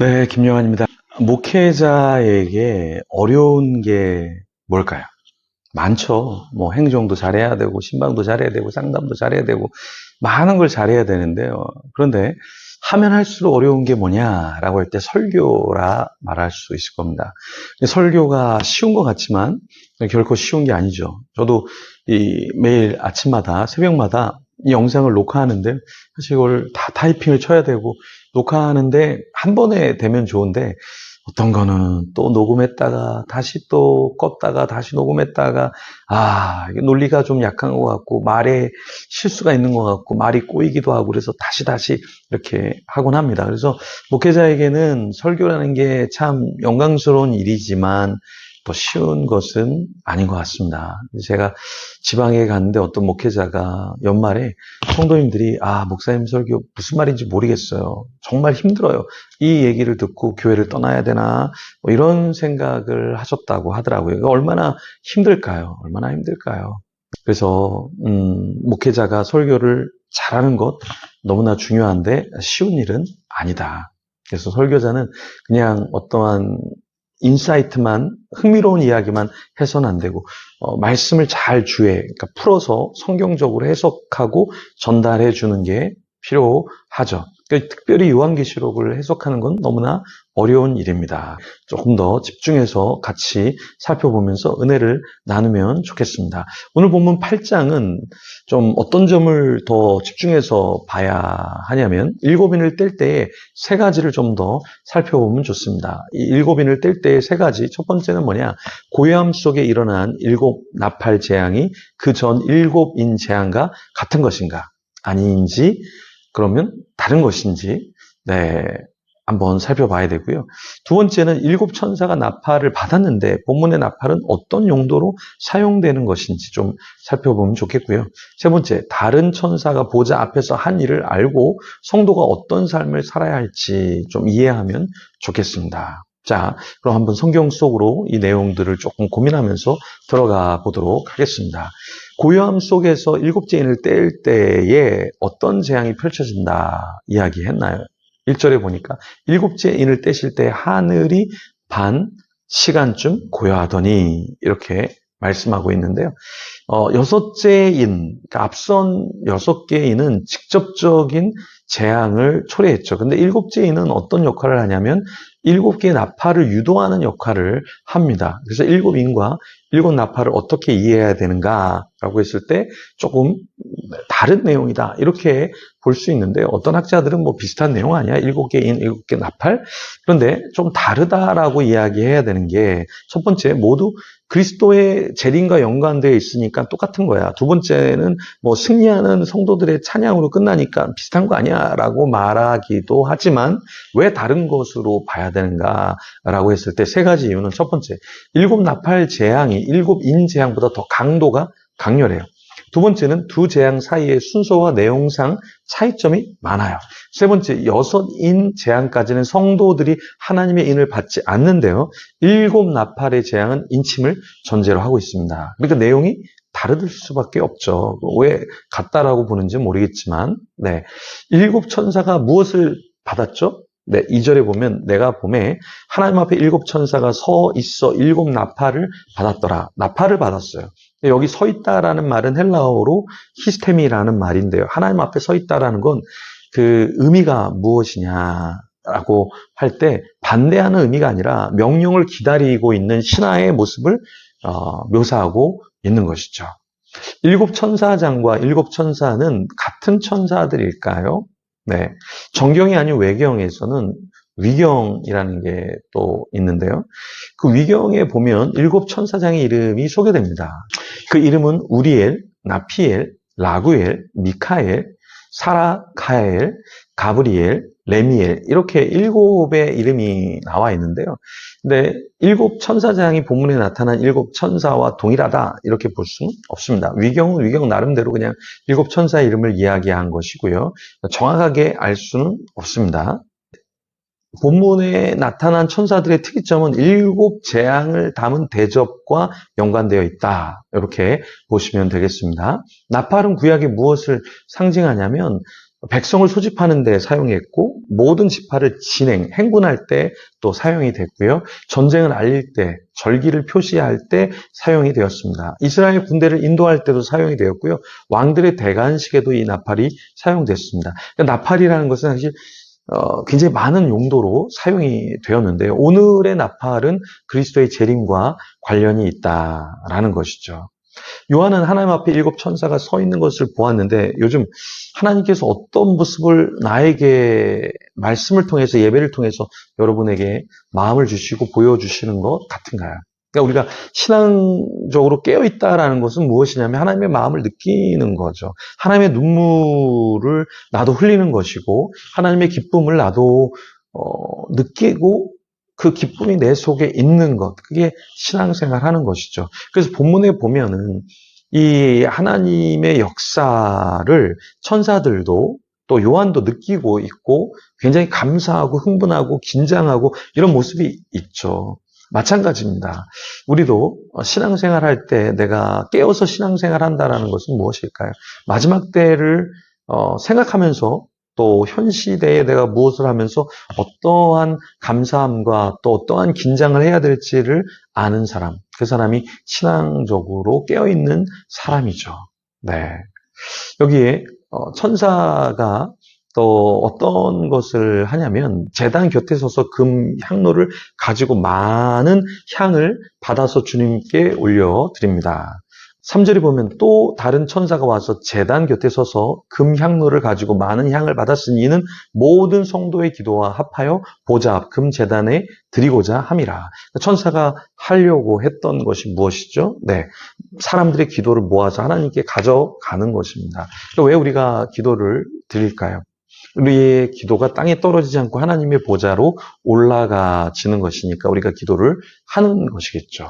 네, 김영환입니다. 목회자에게 어려운 게 뭘까요? 많죠. 뭐 행정도 잘해야 되고 신방도 잘해야 되고 상담도 잘해야 되고 많은 걸 잘해야 되는데요. 그런데 하면 할수록 어려운 게 뭐냐라고 할 때 설교라 말할 수 있을 겁니다. 설교가 쉬운 것 같지만 결코 쉬운 게 아니죠. 저도 매일 아침마다 새벽마다 이 영상을 녹화하는데 사실 이걸 다 타이핑을 쳐야 되고 녹화하는데 한 번에 되면 좋은데 어떤 거는 또 녹음했다가 다시 또 껐다가 다시 녹음했다가 이게 논리가 좀 약한 것 같고 말에 실수가 있는 것 같고 말이 꼬이기도 하고 그래서 다시 이렇게 하곤 합니다. 그래서 목회자에게는 설교라는 게 참 영광스러운 일이지만 더 쉬운 것은 아닌 것 같습니다. 제가 지방에 갔는데 어떤 목회자가 연말에 성도님들이 목사님 설교 무슨 말인지 모르겠어요. 정말 힘들어요. 이 얘기를 듣고 교회를 떠나야 되나 뭐 이런 생각을 하셨다고 하더라고요. 얼마나 힘들까요? 얼마나 힘들까요? 그래서 목회자가 설교를 잘하는 것 너무나 중요한데 쉬운 일은 아니다. 그래서 설교자는 그냥 어떠한 인사이트만 흥미로운 이야기만 해서는 안 되고 말씀을 잘 그러니까 풀어서 성경적으로 해석하고 전달해 주는 게 필요하죠. 그러니까 특별히 요한계시록을 해석하는 건 너무나 어려운 일입니다. 조금 더 집중해서 같이 살펴보면서 은혜를 나누면 좋겠습니다. 오늘 본문 8장은 좀 어떤 점을 더 집중해서 봐야 하냐면 일곱인을 뗄 때에 세 가지를 좀 더 살펴보면 좋습니다. 이 일곱인을 뗄 때의 세 가지, 첫 번째는 뭐냐? 고요함 속에 일어난 일곱 나팔 재앙이 그 전 일곱인 재앙과 같은 것인가? 아닌지, 그러면 다른 것인지, 한번 살펴봐야 되고요. 두 번째는 일곱 천사가 나팔을 받았는데 본문의 나팔은 어떤 용도로 사용되는 것인지 좀 살펴보면 좋겠고요. 세 번째, 다른 천사가 보좌 앞에서 한 일을 알고 성도가 어떤 삶을 살아야 할지 좀 이해하면 좋겠습니다. 자, 그럼 한번 성경 속으로 이 내용들을 조금 고민하면서 들어가 보도록 하겠습니다. 고요함 속에서 일곱째 인을 뗄 때에 어떤 재앙이 펼쳐진다 이야기했나요? 1절에 보니까 일곱째 인을 떼실 때 하늘이 반 시간쯤 고요하더니 이렇게 말씀하고 있는데요. 여섯째 인, 그러니까 앞선 6개의 인은 직접적인 재앙을 초래했죠. 근데 일곱째 인은 어떤 역할을 하냐면 7개의 나팔을 유도하는 역할을 합니다. 그래서 일곱 인과 일곱 나팔을 어떻게 이해해야 되는가라고 했을 때 조금 다른 내용이다. 이렇게 볼 수 있는데 어떤 학자들은 뭐 비슷한 내용 아니야? 7개 인, 7개 나팔? 그런데 좀 다르다라고 이야기해야 되는 게 첫 번째, 모두 그리스도의 재림과 연관되어 있으니까 똑같은 거야. 두 번째는 뭐 승리하는 성도들의 찬양으로 끝나니까 비슷한 거 아니야? 라고 말하기도 하지만 왜 다른 것으로 봐야 되는가라고 했을 때 세 가지 이유는 첫 번째, 일곱 나팔 재앙이 일곱 인 재앙보다 더 강도가 강렬해요. 두 번째는 두 재앙 사이의 순서와 내용상 차이점이 많아요. 세 번째, 여섯인 재앙까지는 성도들이 하나님의 인을 받지 않는데요. 일곱 나팔의 재앙은 인침을 전제로 하고 있습니다. 그러니까 내용이 다를 수밖에 없죠. 왜 같다라고 보는지 모르겠지만, 일곱 천사가 무엇을 받았죠? 2절에 보면 내가 봄에 하나님 앞에 일곱 천사가 서 있어 일곱 나팔을 받았더라. 나팔을 받았어요. 여기 서 있다라는 말은 헬라어로 히스테미라는 말인데요. 하나님 앞에 서 있다라는 건 그 의미가 무엇이냐라고 할 때 반대하는 의미가 아니라 명령을 기다리고 있는 신하의 모습을 묘사하고 있는 것이죠. 일곱 천사장과 일곱 천사는 같은 천사들일까요? 정경이 아닌 외경에서는 위경이라는 게 또 있는데요. 그 위경에 보면 일곱 천사장의 이름이 소개됩니다. 그 이름은 우리엘, 나피엘, 라구엘, 미카엘, 사라카엘, 가브리엘, 레미엘 이렇게 일곱의 이름이 나와 있는데요. 근데 일곱 천사장이 본문에 나타난 일곱 천사와 동일하다 이렇게 볼 수는 없습니다. 위경은 위경 나름대로 그냥 일곱 천사의 이름을 이야기한 것이고요. 정확하게 알 수는 없습니다. 본문에 나타난 천사들의 특이점은 일곱 재앙을 담은 대접과 연관되어 있다. 이렇게 보시면 되겠습니다. 나팔은 구약에 무엇을 상징하냐면 백성을 소집하는 데 사용했고, 모든 지파를 행군할 때 또 사용이 됐고요. 전쟁을 알릴 때, 절기를 표시할 때 사용이 되었습니다. 이스라엘 군대를 인도할 때도 사용이 되었고요. 왕들의 대관식에도 이 나팔이 사용됐습니다. 그러니까 나팔이라는 것은 사실 굉장히 많은 용도로 사용이 되었는데요. 오늘의 나팔은 그리스도의 재림과 관련이 있다라는 것이죠. 요한은 하나님 앞에 7 천사가 서 있는 것을 보았는데, 요즘 하나님께서 어떤 모습을 나에게 말씀을 통해서, 예배를 통해서 여러분에게 마음을 주시고 보여주시는 것 같은가요? 그러니까 우리가 신앙적으로 깨어있다라는 것은 무엇이냐면 하나님의 마음을 느끼는 거죠. 하나님의 눈물을 나도 흘리는 것이고, 하나님의 기쁨을 나도 느끼고, 그 기쁨이 내 속에 있는 것, 그게 신앙생활 하는 것이죠. 그래서 본문에 보면은 이 하나님의 역사를 천사들도 또 요한도 느끼고 있고, 굉장히 감사하고 흥분하고 긴장하고 이런 모습이 있죠. 마찬가지입니다. 우리도 신앙생활 할 때 내가 깨어서 신앙생활 한다는 것은 무엇일까요? 마지막 때를 생각하면서, 또 현 시대에 내가 무엇을 하면서 어떠한 감사함과 또 어떠한 긴장을 해야 될지를 아는 사람, 그 사람이 신앙적으로 깨어있는 사람이죠. 네. 여기에 천사가 또 어떤 것을 하냐면, 제단 곁에 서서 금 향로를 가지고 많은 향을 받아서 주님께 올려드립니다. 3절에 보면 또 다른 천사가 와서 제단 곁에 서서 금 향로를 가지고 많은 향을 받았으니 이는 모든 성도의 기도와 합하여 보좌 앞 금 제단에 드리고자 함이라. 천사가 하려고 했던 것이 무엇이죠? 네, 사람들의 기도를 모아서 하나님께 가져가는 것입니다. 왜 우리가 기도를 드릴까요? 우리의 기도가 땅에 떨어지지 않고 하나님의 보좌로 올라가지는 것이니까 우리가 기도를 하는 것이겠죠.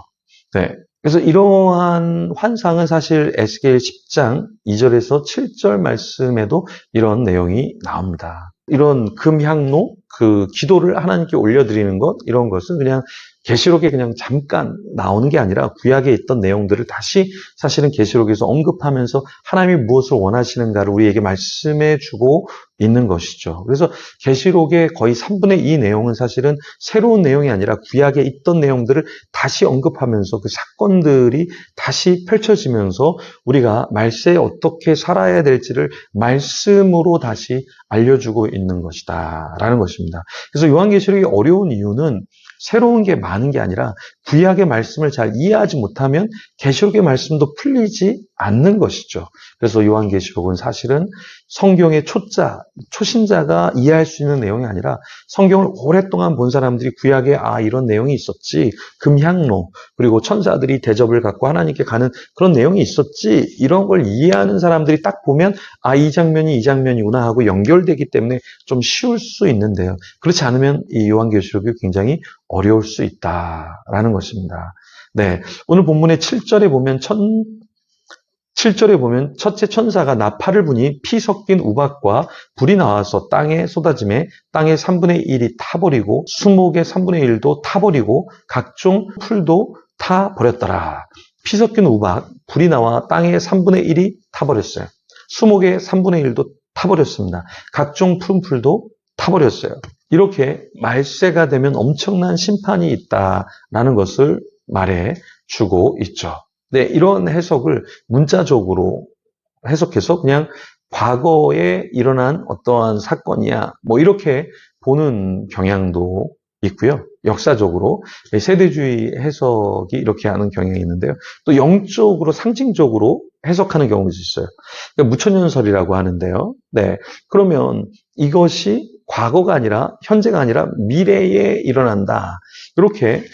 네. 그래서 이러한 환상은 사실 에스겔 10장 2절에서 7절 말씀에도 이런 내용이 나옵니다. 이런 금향로, 그 기도를 하나님께 올려드리는 것, 이런 것은 그냥 계시록에 그냥 잠깐 나오는 게 아니라 구약에 있던 내용들을 다시 사실은 계시록에서 언급하면서 하나님이 무엇을 원하시는가를 우리에게 말씀해 주고 있는 것이죠. 그래서 계시록의 거의 3분의 2 내용은 사실은 새로운 내용이 아니라 구약에 있던 내용들을 다시 언급하면서 그 사건들이 다시 펼쳐지면서 우리가 말세에 어떻게 살아야 될지를 말씀으로 다시 알려주고 있는 것이다 라는 것입니다. 그래서 요한계시록이 어려운 이유는 새로운 게 많은 게 아니라 구약의 말씀을 잘 이해하지 못하면 계시록의 말씀도 풀리지 않는 것이죠. 그래서 요한계시록은 사실은 성경의 초신자가 이해할 수 있는 내용이 아니라 성경을 오랫동안 본 사람들이 구약에 이런 내용이 있었지, 금향로, 그리고 천사들이 대접을 갖고 하나님께 가는 그런 내용이 있었지, 이런 걸 이해하는 사람들이 딱 보면 이 장면이 이 장면이구나 하고 연결되기 때문에 좀 쉬울 수 있는데요. 그렇지 않으면 이 요한계시록이 굉장히 어려울 수 있다라는 것입니다. 네, 오늘 본문의 7절에 보면 첫째 천사가 나팔을 부니 피 섞인 우박과 불이 나와서 땅에 쏟아짐에 땅의 3분의 1이 타버리고 수목의 3분의 1도 타버리고 각종 풀도 타버렸더라. 피 섞인 우박, 불이 나와 땅의 3분의 1이 타버렸어요. 수목의 3분의 1도 타버렸습니다. 각종 푸른 풀도 타버렸어요. 이렇게 말세가 되면 엄청난 심판이 있다라는 것을 말해주고 있죠. 네, 이런 해석을 문자적으로 해석해서 그냥 과거에 일어난 어떠한 사건이야, 이렇게 보는 경향도 있고요. 역사적으로 세대주의 해석이 이렇게 하는 경향이 있는데요. 또 영적으로, 상징적으로 해석하는 경우도 있어요. 그러니까 무천년설이라고 하는데요. 네, 그러면 이것이 과거가 아니라 현재가 아니라 미래에 일어난다, 이렇게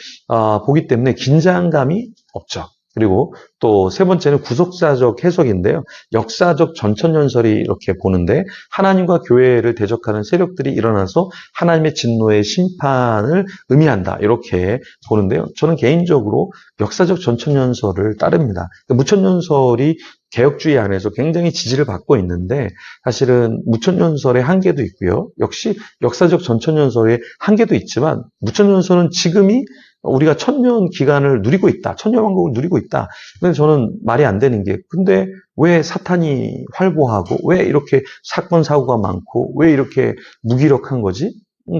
보기 때문에 긴장감이 없죠. 그리고 또 세 번째는 구속사적 해석인데요. 역사적 전천년설이 이렇게 보는데 하나님과 교회를 대적하는 세력들이 일어나서 하나님의 진노의 심판을 의미한다, 이렇게 보는데요. 저는 개인적으로 역사적 전천년설을 따릅니다. 무천년설이 개혁주의 안에서 굉장히 지지를 받고 있는데 사실은 무천년설의 한계도 있고요. 역시 역사적 전천년설의 한계도 있지만 무천년설은 지금이 우리가 천년 기간을 누리고 있다. 천년왕국을 누리고 있다. 근데 저는 말이 안 되는 게, 근데 왜 사탄이 활보하고, 왜 이렇게 사건, 사고가 많고, 왜 이렇게 무기력한 거지?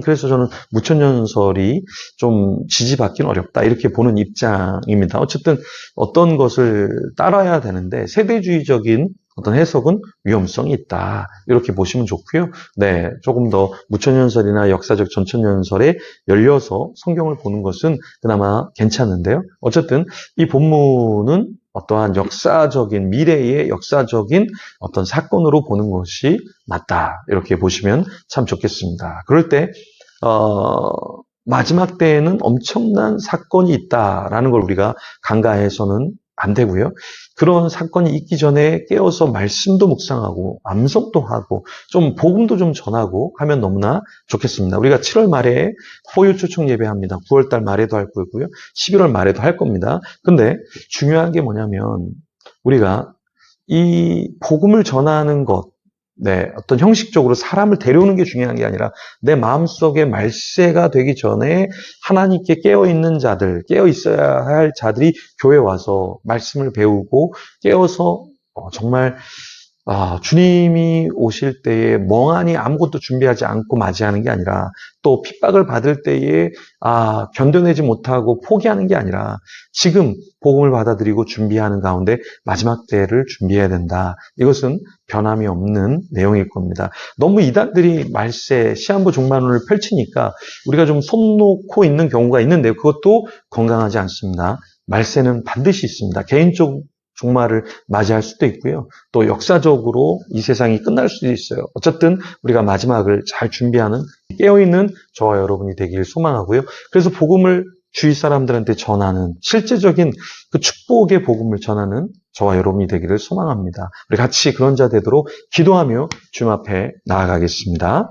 그래서 저는 무천년설이 좀 지지받기는 어렵다. 이렇게 보는 입장입니다. 어쨌든 어떤 것을 따라야 되는데, 세대주의적인 어떤 해석은 위험성이 있다. 이렇게 보시면 좋고요. 네, 조금 더 무천년설이나 역사적 전천년설에 열려서 성경을 보는 것은 그나마 괜찮은데요. 어쨌든 이 본문은 어떠한 역사적인, 미래의 역사적인 어떤 사건으로 보는 것이 맞다. 이렇게 보시면 참 좋겠습니다. 그럴 때 마지막 때에는 엄청난 사건이 있다라는 걸 우리가 간과해서는 안 되고요. 그런 사건이 있기 전에 깨어서 말씀도 묵상하고 암송도 하고 좀 복음도 좀 전하고 하면 너무나 좋겠습니다. 우리가 7월 말에 호유 초청 예배합니다. 9월 달 말에도 할 거고요. 11월 말에도 할 겁니다. 근데 중요한 게 뭐냐면 우리가 이 복음을 전하는 것, 네, 어떤 형식적으로 사람을 데려오는 게 중요한 게 아니라 내 마음속에 말세가 되기 전에 하나님께 깨어있는 자들, 깨어있어야 할 자들이 교회에 와서 말씀을 배우고 깨어서 정말 주님이 오실 때에 멍하니 아무것도 준비하지 않고 맞이하는 게 아니라 또 핍박을 받을 때에 견뎌내지 못하고 포기하는 게 아니라 지금 복음을 받아들이고 준비하는 가운데 마지막 때를 준비해야 된다. 이것은 변함이 없는 내용일 겁니다. 너무 이단들이 말세, 시한부 종말론을 펼치니까 우리가 좀 손 놓고 있는 경우가 있는데 그것도 건강하지 않습니다. 말세는 반드시 있습니다. 개인적 종말을 맞이할 수도 있고요. 또 역사적으로 이 세상이 끝날 수도 있어요. 어쨌든 우리가 마지막을 잘 준비하는 깨어있는 저와 여러분이 되길 소망하고요. 그래서 복음을 주위 사람들한테 전하는 실제적인 그 축복의 복음을 전하는 저와 여러분이 되기를 소망합니다. 우리 같이 그런 자 되도록 기도하며 주님 앞에 나아가겠습니다.